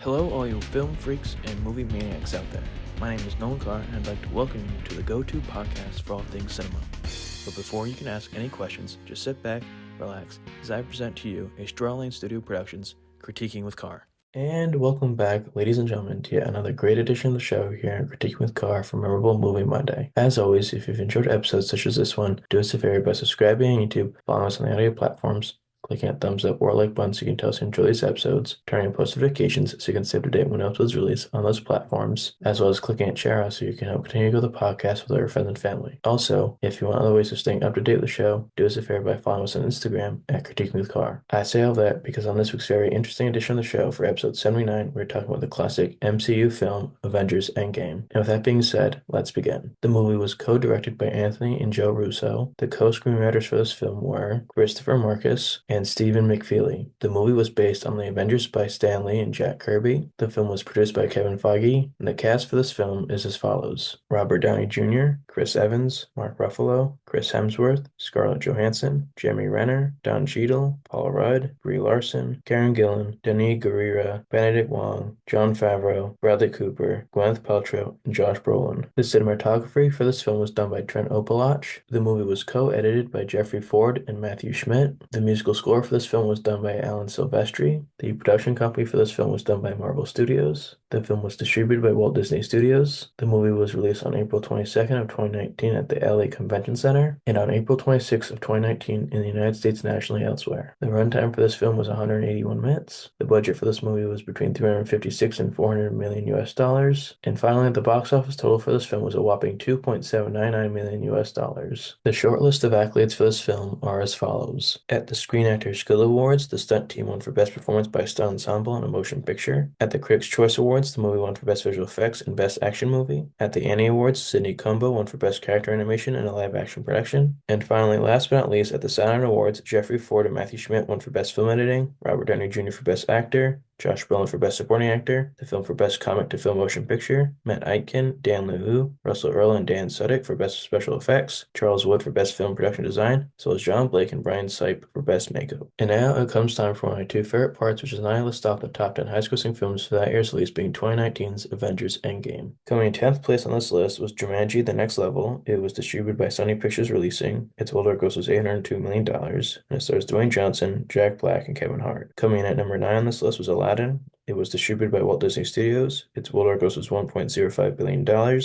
Hello, all you film freaks and movie maniacs out there. My name is Nolan Carr, and I'd like to welcome you to the go-to podcast for all things cinema. But before you can ask any questions, just sit back, relax, as I present to you a Strawlane Studio Productions Critiquing with Carr. And welcome back, ladies and gentlemen, to yet another great edition of the show here in Critiquing with Carr for Memorable Movie Monday. As always, if you've enjoyed episodes such as this one, do us a favor by subscribing on YouTube, following us on the audio platforms, clicking that thumbs up or like button so you can tell us you enjoy these episodes, turning on post notifications so you can stay up to date when episodes release on those platforms, as well as clicking at share us so you can help continue to grow the podcast with all your friends and family. Also, if you want other ways of staying up to date with the show, do us a favor by following us on Instagram at Critiquing with Carr. I say all that because on this week's very interesting edition of the show for episode 79, we're talking about the classic MCU film Avengers Endgame. And with that being said, let's begin. The movie was co-directed by Anthony and Joe Russo. The co-screenwriters for this film were Christopher Marcus and Stephen McFeely. The movie was based on the Avengers by Stan Lee and Jack Kirby. The film was produced by Kevin Feige, and the cast for this film is as follows: Robert Downey Jr., Chris Evans, Mark Ruffalo, Chris Hemsworth, Scarlett Johansson, Jeremy Renner, Don Cheadle, Paul Rudd, Brie Larson, Karen Gillan, Denis Guerrera, Benedict Wong, Jon Favreau, Bradley Cooper, Gwyneth Paltrow, and Josh Brolin. The cinematography for this film was done by Trent Opalach. The movie was co-edited by Jeffrey Ford and Matthew Schmidt. The musical score for this film was done by Alan Silvestri. The production company for this film was done by Marvel Studios. The film was distributed by Walt Disney Studios. The movie was released on April 22nd of 2019 at the LA Convention Center and on April 26th of 2019 in the United States nationally elsewhere. The runtime for this film was 181 minutes. The budget for this movie was between 356 and 400 million US dollars. And finally, the box office total for this film was a whopping 2.799 million US dollars. The short list of accolades for this film are as follows. At the Screen Actors Guild Awards, the stunt team won for Best Performance by Stunt Ensemble in a Motion Picture. At the Critics' Choice Awards, the movie won for Best Visual Effects and Best Action Movie. At the Annie Awards, Sidney Cumbo won for Best Character Animation in a Live Action Production. And finally, last but not least, at the Saturn Awards, Jeffrey Ford and Matthew Schmidt won for Best Film Editing, Robert Downey Jr. for Best Actor, Josh Brolin for Best Supporting Actor, the film for Best Comic to Film Motion Picture, Matt Aitken, Dan LeHou, Russell Earl, and Dan Sudik for Best Special Effects, Charles Wood for Best Film Production Design, as well as John Blake and Brian Sipe for Best Makeup. And now it comes time for one of my two favorite parts, which is now I list off the top 10 highest-grossing films for that year's release, being 2019's Avengers Endgame. Coming in 10th place on this list was Jumanji: The Next Level. It was distributed by Sony Pictures Releasing. Its worldwide gross was $802 million, and it stars Dwayne Johnson, Jack Black, and Kevin Hart. Coming in at number 9 on this list was Aladdin. It was distributed by Walt Disney Studios. Its worldwide gross was $1.05 billion, and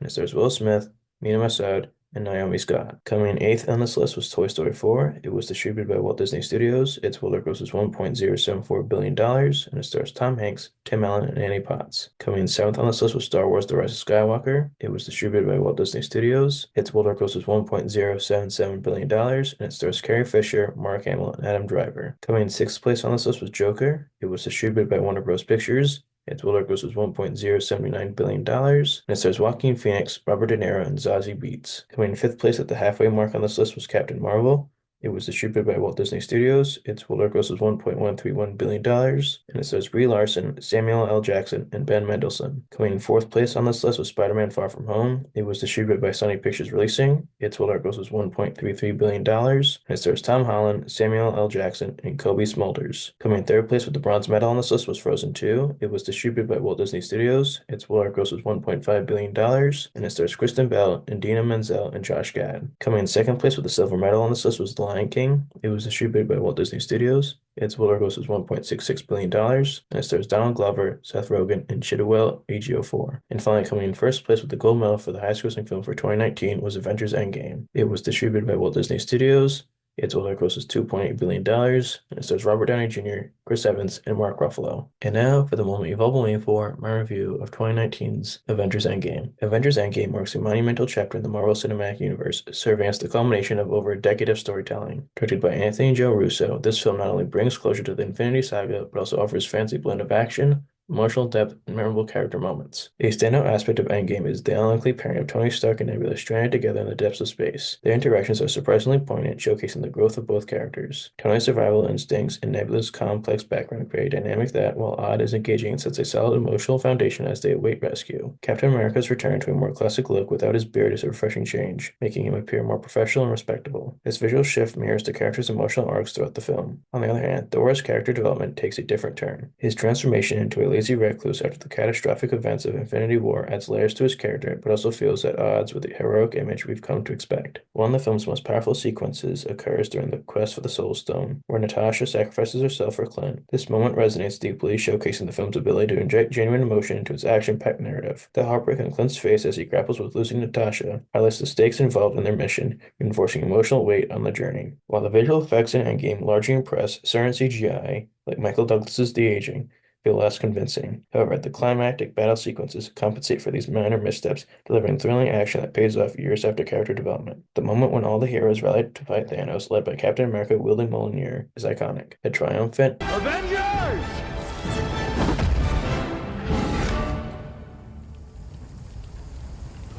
it stars Will Smith, Mena Massoud, and Naomi Scott. Coming in 8th on this list was Toy Story 4. It was distributed by Walt Disney Studios. Its worldwide gross was $1.074 billion, and it stars Tom Hanks, Tim Allen, and Annie Potts. Coming in 7th on this list was Star Wars: The Rise of Skywalker. It was distributed by Walt Disney Studios. Its worldwide gross was $1.077 billion, and it stars Carrie Fisher, Mark Hamill, and Adam Driver. Coming in 6th place on this list was Joker. It was distributed by Warner Bros. Pictures. Its worldwide gross was $1.079 billion, and it stars Joaquin Phoenix, Robert De Niro, and Zazie Beetz. Coming in 5th place at the halfway mark on this list was Captain Marvel. It was distributed by Walt Disney Studios. Its worldwide gross was $1.131 billion, and it stars Brie Larson, Samuel L. Jackson, and Ben Mendelsohn. Coming in 4th place on this list was Spider-Man: Far From Home. It was distributed by Sony Pictures Releasing. Its worldwide gross was $1.33 billion, and it stars Tom Holland, Samuel L. Jackson, and Kobe Smulders. Coming in 3rd place with the bronze medal on this list was Frozen 2. It was distributed by Walt Disney Studios. Its worldwide gross was $1.5 billion, and it stars Kristen Bell, Idina Menzel, and Josh Gad. Coming in 2nd place with the silver medal on this list was The Lion King. It was distributed by Walt Disney Studios. Its worldwide gross was $1.66 billion, and it stars Donald Glover, Seth Rogen, and Chiwetel Ejiofor. And finally, coming in 1st place with the gold medal for the highest-grossing film for 2019 was Avengers Endgame. It was distributed by Walt Disney Studios. Its worldwide gross was $2.8 billion, and it stars Robert Downey Jr., Chris Evans, and Mark Ruffalo. And now, for the moment you've all been waiting for, my review of 2019's Avengers Endgame. Avengers Endgame marks a monumental chapter in the Marvel Cinematic Universe, serving as the culmination of over a decade of storytelling. Directed by Anthony and Joe Russo, this film not only brings closure to the Infinity Saga, but also offers a fancy blend of action, emotional depth, and memorable character moments. A standout aspect of Endgame is the unlikely pairing of Tony Stark and Nebula stranded together in the depths of space. Their interactions are surprisingly poignant, showcasing the growth of both characters. Tony's survival instincts and Nebula's complex background create a dynamic that, while odd, is engaging and sets a solid emotional foundation as they await rescue. Captain America's return to a more classic look without his beard is a refreshing change, making him appear more professional and respectable. This visual shift mirrors the character's emotional arcs throughout the film. On the other hand, Thor's character development takes a different turn. His transformation into a lazy recluse after the catastrophic events of Infinity War adds layers to his character, but also feels at odds with the heroic image we've come to expect. One of the film's most powerful sequences occurs during the quest for the Soul Stone, where Natasha sacrifices herself for Clint. This moment resonates deeply, showcasing the film's ability to inject genuine emotion into its action-packed narrative. The heartbreak on Clint's face as he grapples with losing Natasha highlights the stakes involved in their mission, reinforcing emotional weight on the journey. While the visual effects in Endgame largely impress, certain CGI, like Michael Douglas's de-aging, feel less convincing. However, the climactic battle sequences compensate for these minor missteps, delivering thrilling action that pays off years after character development. The moment when all the heroes rallied to fight Thanos, led by Captain America wielding Mjolnir, is iconic. A triumphant AVENGERS!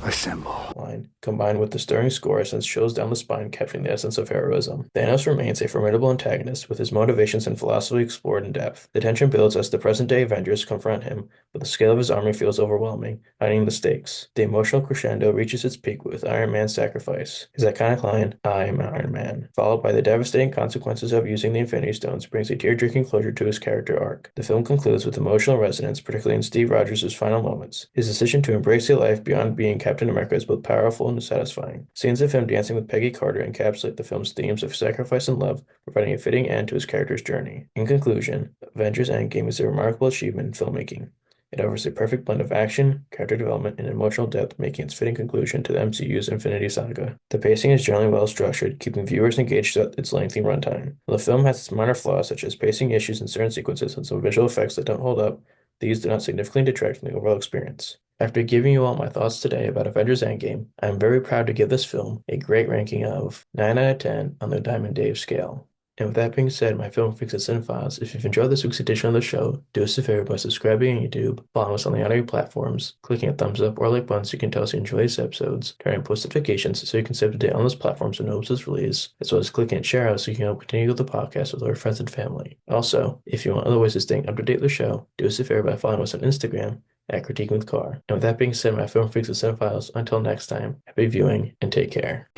Assemble. Line, combined with the stirring score, sends chills down the spine, capturing the essence of heroism. Thanos remains a formidable antagonist, with his motivations and philosophy explored in depth. The tension builds as the present-day Avengers confront him, but the scale of his army feels overwhelming, heightening the stakes. The emotional crescendo reaches its peak with Iron Man's sacrifice. His iconic line, "I am Iron Man," followed by the devastating consequences of using the Infinity Stones, brings a tear-jerking closure to his character arc. The film concludes with emotional resonance, particularly in Steve Rogers' final moments. His decision to embrace a life beyond being Captain America is both powerful and satisfying. Scenes of him dancing with Peggy Carter encapsulate the film's themes of sacrifice and love, providing a fitting end to his character's journey. In conclusion, Avengers Endgame is a remarkable achievement in filmmaking. It offers a perfect blend of action, character development, and emotional depth, making its fitting conclusion to the MCU's Infinity Saga. The pacing is generally well structured, keeping viewers engaged at its lengthy runtime. While the film has its minor flaws, such as pacing issues in certain sequences and some visual effects that don't hold up, these do not significantly detract from the overall experience. After giving you all my thoughts today about Avengers Endgame, I am very proud to give this film a great ranking of 9 out of 10 on the Diamond Dave scale. And with that being said, my Film Freaks and Cinephiles, if you've enjoyed this week's edition of the show, do us a favor by subscribing on YouTube, following us on the audio platforms, clicking a thumbs up or like button so you can tell us you enjoy these episodes, turning on post notifications so you can stay up to date on those platforms when no episodes release, as well as clicking and share out so you can help continue the podcast with our friends and family. Also, if you want other ways of staying up to date with the show, do us a favor by following us on Instagram at Critiquing with Carr. And with that being said, my Film Freaks and Cinephiles, until next time, happy viewing and take care.